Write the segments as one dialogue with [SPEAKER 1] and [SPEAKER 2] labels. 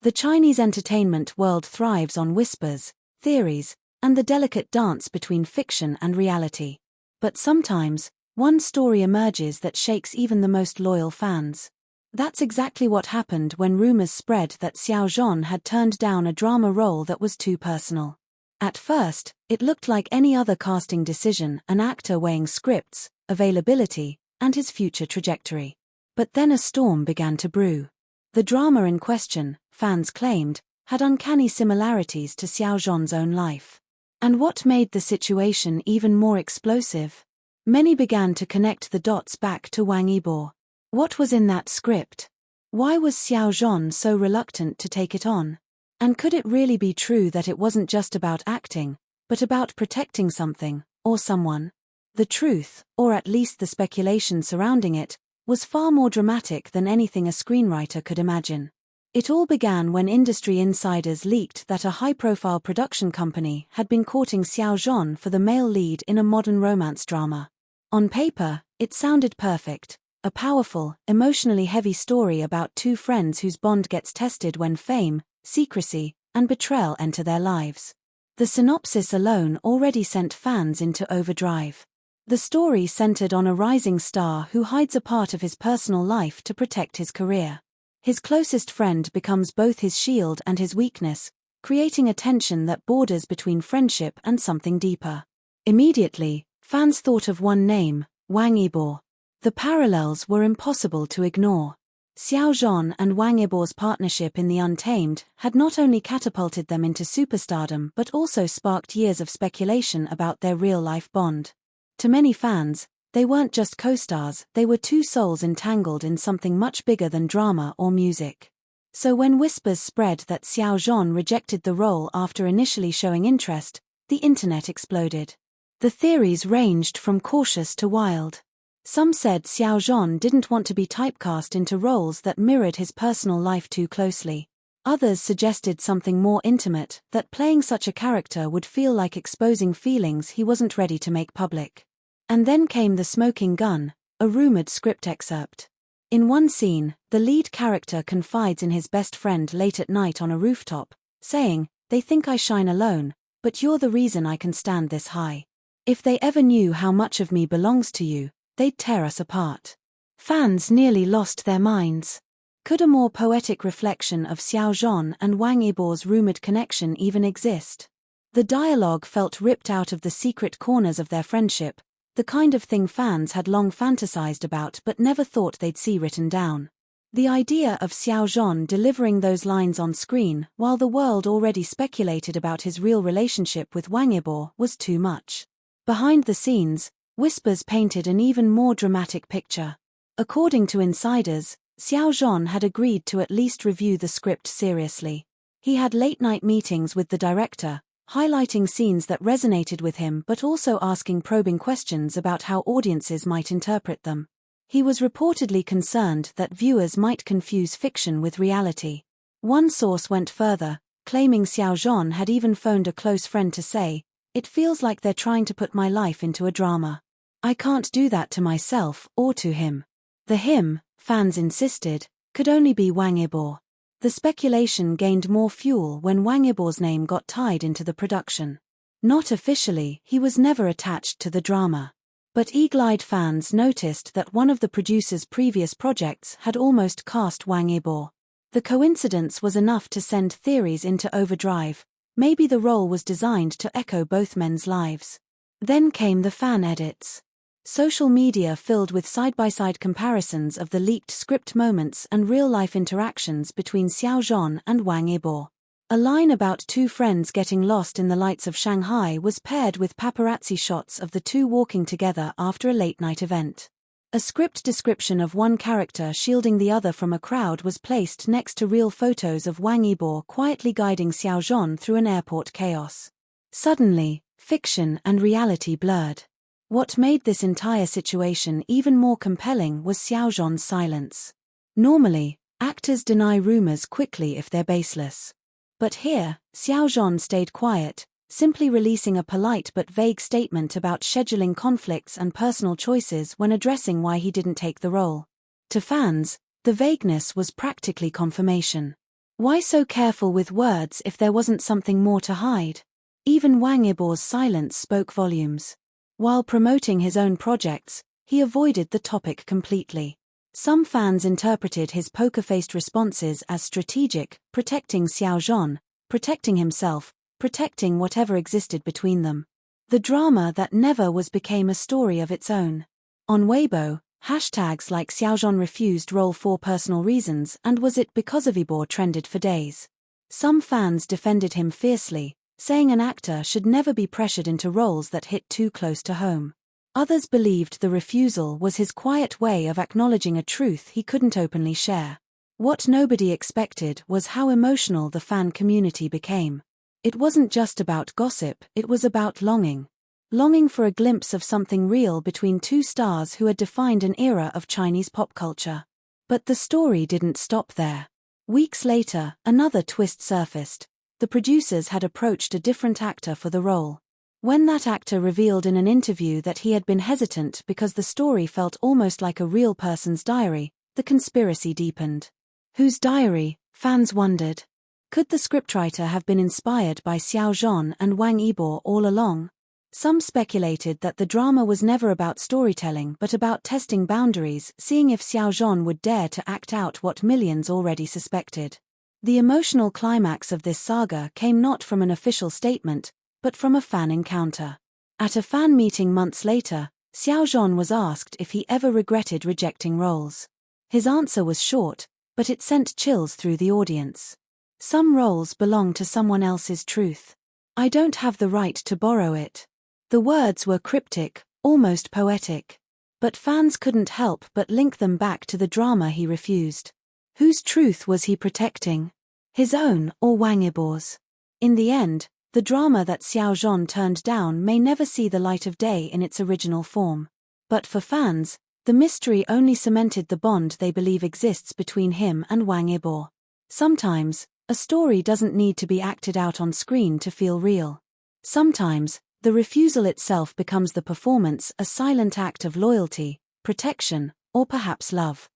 [SPEAKER 1] The Chinese entertainment world thrives on whispers, theories, and the delicate dance between fiction and reality. But sometimes, one story emerges that shakes even the most loyal fans. That's exactly what happened when rumors spread that Xiao Zhan had turned down a drama role that was too personal. At first, it looked like any other casting decision, an actor weighing scripts, availability, and his future trajectory. But then a storm began to brew. The drama in question, fans claimed, had uncanny similarities to Xiao Zhan's own life. And what made the situation even more explosive? Many began to connect the dots back to Wang Yibo. What was in that script? Why was Xiao Zhan so reluctant to take it on? And could it really be true that it wasn't just about acting, but about protecting something, or someone? The truth, or at least the speculation surrounding it, was far more dramatic than anything a screenwriter could imagine. It all began when industry insiders leaked that a high-profile production company had been courting Xiao Zhan for the male lead in a modern romance drama. On paper, it sounded perfect. A powerful, emotionally heavy story about two friends whose bond gets tested when fame, secrecy, and betrayal enter their lives. The synopsis alone already sent fans into overdrive. The story centered on a rising star who hides a part of his personal life to protect his career. His closest friend becomes both his shield and his weakness, creating a tension that borders between friendship and something deeper. Immediately, fans thought of one name, Wang Yibo. The parallels were impossible to ignore. Xiao Zhan and Wang Yibo's partnership in The Untamed had not only catapulted them into superstardom but also sparked years of speculation about their real-life bond. To many fans, they weren't just co-stars, they were two souls entangled in something much bigger than drama or music. So when whispers spread that Xiao Zhan rejected the role after initially showing interest, the internet exploded. The theories ranged from cautious to wild. Some said Xiao Zhan didn't want to be typecast into roles that mirrored his personal life too closely. Others suggested something more intimate, that playing such a character would feel like exposing feelings he wasn't ready to make public. And then came the smoking gun, a rumored script excerpt. In one scene, the lead character confides in his best friend late at night on a rooftop, saying, "They think I shine alone, but you're the reason I can stand this high. If they ever knew how much of me belongs to you, they'd tear us apart." Fans nearly lost their minds. Could a more poetic reflection of Xiao Zhan and Wang Yibo's rumored connection even exist? The dialogue felt ripped out of the secret corners of their friendship, the kind of thing fans had long fantasized about but never thought they'd see written down. The idea of Xiao Zhan delivering those lines on screen while the world already speculated about his real relationship with Wang Yibo was too much. Behind the scenes, whispers painted an even more dramatic picture. According to insiders, Xiao Zhan had agreed to at least review the script seriously. He had late-night meetings with the director, highlighting scenes that resonated with him but also asking probing questions about how audiences might interpret them. He was reportedly concerned that viewers might confuse fiction with reality. One source went further, claiming Xiao Zhan had even phoned a close friend to say, "It feels like they're trying to put my life into a drama. I can't do that to myself or to him." The him, fans insisted, could only be Wang Yibo. The speculation gained more fuel when Wang Yibo's name got tied into the production. Not officially, he was never attached to the drama. But eagle-eyed fans noticed that one of the producer's previous projects had almost cast Wang Yibo. The coincidence was enough to send theories into overdrive. Maybe the role was designed to echo both men's lives. Then came the fan edits. Social media filled with side-by-side comparisons of the leaked script moments and real-life interactions between Xiao Zhan and Wang Yibo. A line about two friends getting lost in the lights of Shanghai was paired with paparazzi shots of the two walking together after a late-night event. A script description of one character shielding the other from a crowd was placed next to real photos of Wang Yibo quietly guiding Xiao Zhan through an airport chaos. Suddenly, fiction and reality blurred. What made this entire situation even more compelling was Xiao Zhan's silence. Normally, actors deny rumors quickly if they're baseless. But here, Xiao Zhan stayed quiet, simply releasing a polite but vague statement about scheduling conflicts and personal choices when addressing why he didn't take the role. To fans, the vagueness was practically confirmation. Why so careful with words if there wasn't something more to hide? Even Wang Yibo's silence spoke volumes. While promoting his own projects, he avoided the topic completely. Some fans interpreted his poker-faced responses as strategic, protecting Xiao Zhan, protecting himself, protecting whatever existed between them. The drama that never was became a story of its own. On Weibo, hashtags like Xiao Zhan refused role for personal reasons and was it because of Yibo trended for days. Some fans defended him fiercely, saying an actor should never be pressured into roles that hit too close to home. Others believed the refusal was his quiet way of acknowledging a truth he couldn't openly share. What nobody expected was how emotional the fan community became. It wasn't just about gossip, it was about longing. Longing for a glimpse of something real between two stars who had defined an era of Chinese pop culture. But the story didn't stop there. Weeks later, another twist surfaced. The producers had approached a different actor for the role. When that actor revealed in an interview that he had been hesitant because the story felt almost like a real person's diary, the conspiracy deepened. Whose diary, fans wondered. Could the scriptwriter have been inspired by Xiao Zhan and Wang Yibo all along? Some speculated that the drama was never about storytelling but about testing boundaries, seeing if Xiao Zhan would dare to act out what millions already suspected. The emotional climax of this saga came not from an official statement, but from a fan encounter. At a fan meeting months later, Xiao Zhan was asked if he ever regretted rejecting roles. His answer was short, but it sent chills through the audience. Some roles belong to someone else's truth. I don't have the right to borrow it. The words were cryptic, almost poetic. But fans couldn't help but link them back to the drama he refused. Whose truth was he protecting? His own or Wang Yibo's? In the end, the drama that Xiao Zhan turned down may never see the light of day in its original form. But for fans, the mystery only cemented the bond they believe exists between him and Wang Yibo. Sometimes, a story doesn't need to be acted out on screen to feel real. Sometimes, the refusal itself becomes the performance, a silent act of loyalty, protection, or perhaps love.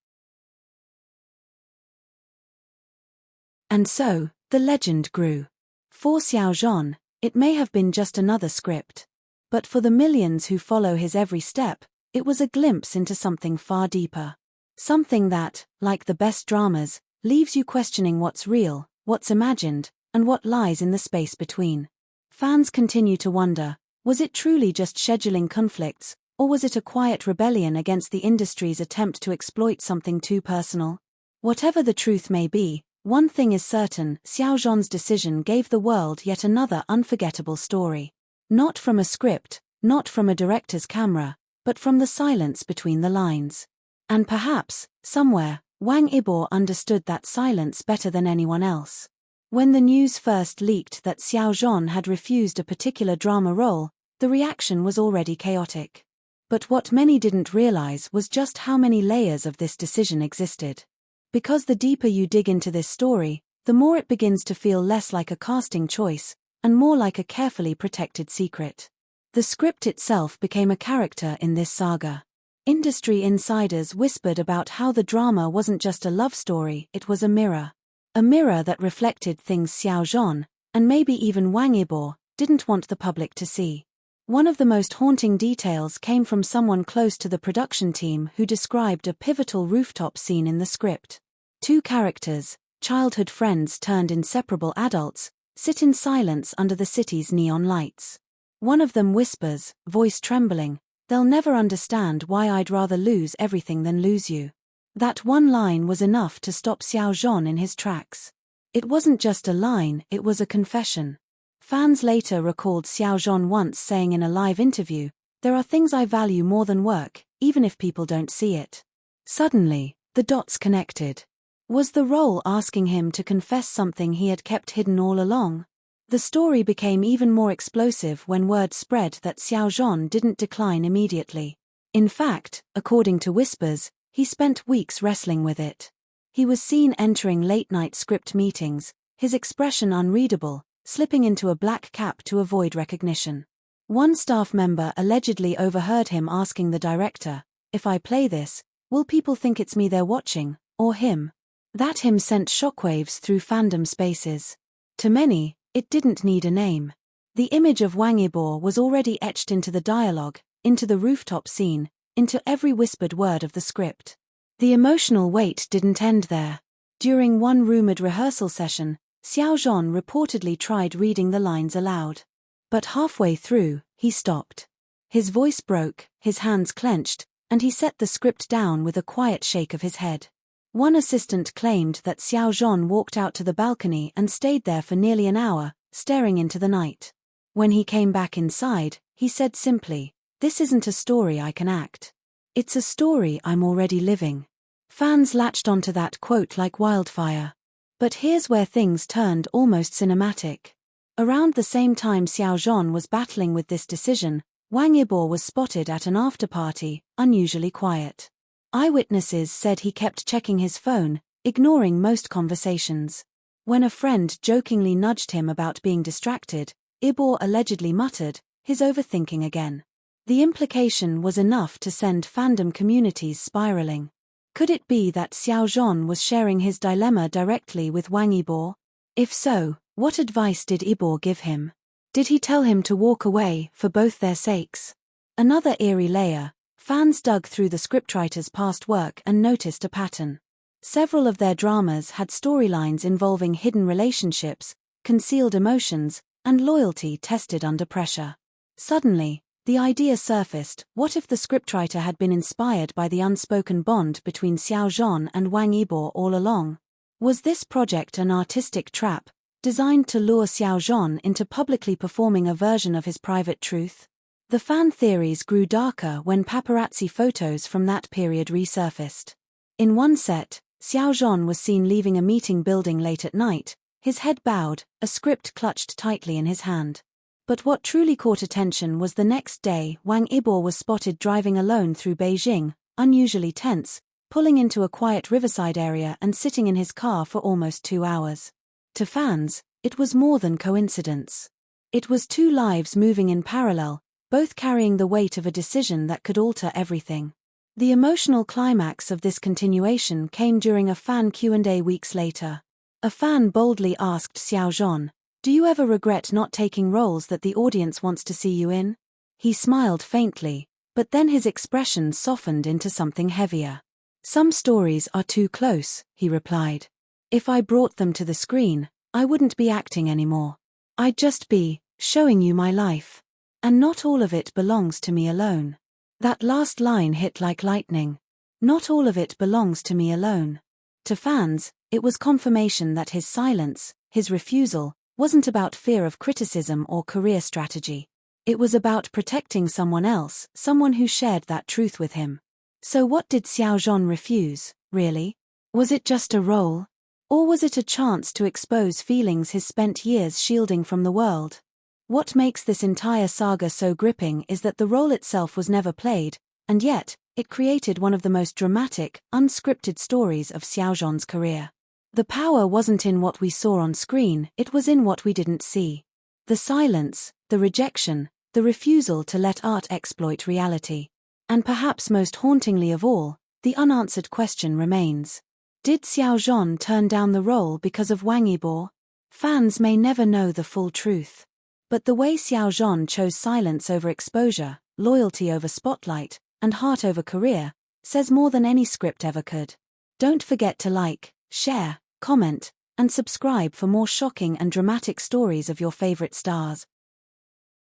[SPEAKER 1] And so, the legend grew. For Xiao Zhan, it may have been just another script. But for the millions who follow his every step, it was a glimpse into something far deeper. Something that, like the best dramas, leaves you questioning what's real, what's imagined, and what lies in the space between. Fans continue to wonder, was it truly just scheduling conflicts, or was it a quiet rebellion against the industry's attempt to exploit something too personal? Whatever the truth may be, one thing is certain, Xiao Zhan's decision gave the world yet another unforgettable story. Not from a script, not from a director's camera, but from the silence between the lines. And perhaps, somewhere, Wang Yibo understood that silence better than anyone else. When the news first leaked that Xiao Zhan had refused a particular drama role, the reaction was already chaotic. But what many didn't realize was just how many layers of this decision existed. Because the deeper you dig into this story, the more it begins to feel less like a casting choice, and more like a carefully protected secret. The script itself became a character in this saga. Industry insiders whispered about how the drama wasn't just a love story, it was a mirror. A mirror that reflected things Xiao Zhan, and maybe even Wang Yibo, didn't want the public to see. One of the most haunting details came from someone close to the production team who described a pivotal rooftop scene in the script. Two characters, childhood friends turned inseparable adults, sit in silence under the city's neon lights. One of them whispers, voice trembling, "They'll never understand why I'd rather lose everything than lose you." That one line was enough to stop Xiao Zhan in his tracks. It wasn't just a line, it was a confession. Fans later recalled Xiao Zhan once saying in a live interview, "There are things I value more than work, even if people don't see it." Suddenly, the dots connected. Was the role asking him to confess something he had kept hidden all along? The story became even more explosive when word spread that Xiao Zhan didn't decline immediately. In fact, according to whispers, he spent weeks wrestling with it. He was seen entering late-night script meetings, his expression unreadable, slipping into a black cap to avoid recognition. One staff member allegedly overheard him asking the director, "If I play this, will people think it's me they're watching, or him?" That hymn sent shockwaves through fandom spaces. To many, it didn't need a name. The image of Wang Yibo was already etched into the dialogue, into the rooftop scene, into every whispered word of the script. The emotional weight didn't end there. During one rumored rehearsal session, Xiao Zhan reportedly tried reading the lines aloud. But halfway through, he stopped. His voice broke, his hands clenched, and he set the script down with a quiet shake of his head. One assistant claimed that Xiao Zhan walked out to the balcony and stayed there for nearly an hour, staring into the night. When he came back inside, he said simply, "This isn't a story I can act. It's a story I'm already living." Fans latched onto that quote like wildfire. But here's where things turned almost cinematic. Around the same time Xiao Zhan was battling with this decision, Wang Yibo was spotted at an after-party, unusually quiet. Eyewitnesses said he kept checking his phone, ignoring most conversations. When a friend jokingly nudged him about being distracted, Yibo allegedly muttered, "He's overthinking again." The implication was enough to send fandom communities spiraling. Could it be that Xiao Zhan was sharing his dilemma directly with Wang Yibo? If so, what advice did Yibo give him? Did he tell him to walk away for both their sakes? Another eerie layer. Fans dug through the scriptwriters' past work and noticed a pattern. Several of their dramas had storylines involving hidden relationships, concealed emotions, and loyalty tested under pressure. Suddenly, the idea surfaced, what if the scriptwriter had been inspired by the unspoken bond between Xiao Zhan and Wang Yibo all along? Was this project an artistic trap, designed to lure Xiao Zhan into publicly performing a version of his private truth? The fan theories grew darker when paparazzi photos from that period resurfaced. In one set, Xiao Zhan was seen leaving a meeting building late at night, his head bowed, a script clutched tightly in his hand. But what truly caught attention was the next day Wang Yibo was spotted driving alone through Beijing, unusually tense, pulling into a quiet riverside area and sitting in his car for almost 2 hours. To fans, it was more than coincidence. It was two lives moving in parallel, both carrying the weight of a decision that could alter everything. The emotional climax of this continuation came during a fan Q&A weeks later. A fan boldly asked Xiao Zhan, "Do you ever regret not taking roles that the audience wants to see you in?" He smiled faintly, but then his expression softened into something heavier. "Some stories are too close," he replied. "If I brought them to the screen, I wouldn't be acting anymore. I'd just be showing you my life. And not all of it belongs to me alone." That last line hit like lightning. Not all of it belongs to me alone. To fans, it was confirmation that his silence, his refusal, wasn't about fear of criticism or career strategy. It was about protecting someone else, someone who shared that truth with him. So what did Xiao Zhan refuse, really? Was it just a role? Or was it a chance to expose feelings he's spent years shielding from the world? What makes this entire saga so gripping is that the role itself was never played, and yet, it created one of the most dramatic, unscripted stories of Xiao Zhan's career. The power wasn't in what we saw on screen, it was in what we didn't see. The silence, the rejection, the refusal to let art exploit reality. And perhaps most hauntingly of all, the unanswered question remains. Did Xiao Zhan turn down the role because of Wang Yibo? Fans may never know the full truth. But the way Xiao Zhan chose silence over exposure, loyalty over spotlight, and heart over career, says more than any script ever could. Don't forget to like, share, comment, and subscribe for more shocking and dramatic stories of your favorite stars.